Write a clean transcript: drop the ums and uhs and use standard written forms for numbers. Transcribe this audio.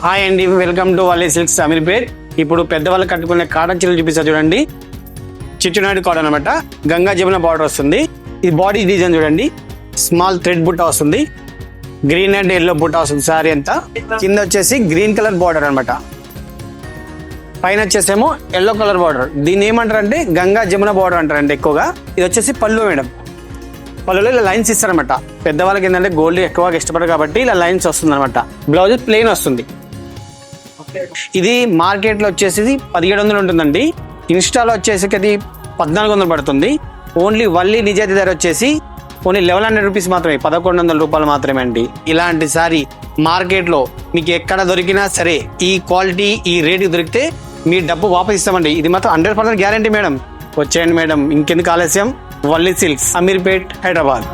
Hi అండి, welcome to Valli silks Ameerpet. ఇప్పుడు పెద్దవాళ్ళు కట్టుకునే కాటన్ చీరలు చూపిస్తారు చూడండి. చిట్టునాడు కాటన్ అనమాట. గంగా జమున బార్డర్ వస్తుంది. ఇది బాడీ డిజైన్ చూడండి. స్మాల్ థ్రెడ్ బుట్ట వస్తుంది. గ్రీన్ అండ్ ఎల్లో బుట్ట వస్తుంది. సారీ అంతా కింద వచ్చేసి గ్రీన్ కలర్ బార్డర్ అనమాట. పైన వచ్చేసేమో ఎల్లో కలర్ బార్డర్. దీన్ని ఏమంటారంటే గంగా జమున బార్డర్ అంటారండి ఎక్కువగా. ఇది వచ్చేసి పళ్ళు మేడం. పళ్ళులో ఇలా లైన్స్ ఇస్తారనమాట. పెద్దవాళ్ళకి ఏంటంటే గోల్డ్ ఎక్కువగా ఇష్టపడరు కాబట్టి ఇలా లైన్స్ వస్తుంది అనమాట. బ్లౌజ్ ప్లెయిన్ వస్తుంది. ఇది మార్కెట్లో వచ్చేసి 1700 ఉంటుందండి. ఇన్స్టాలో వచ్చేసి అది 1400 పడుతుంది. ఓన్లీ వల్లీ నిజాయితీ ధర వచ్చేసి ఓన్లీ 1100 రూపీస్ మాత్రమే, 1100 రూపాయలు మాత్రమే అండి. ఇలాంటి సారీ మార్కెట్లో మీకు ఎక్కడ దొరికినా సరే ఈ క్వాలిటీ ఈ రేటుకి దొరికితే మీ డబ్బు వాపస్ ఇస్తామండి. ఇది మాత్రం 100% గ్యారంటీ మేడం. వచ్చేయండి మేడం, ఇంకెందుకు ఆలస్యం. వల్లీ సిల్క్స్ అమీర్పేట్, హైదరాబాద్.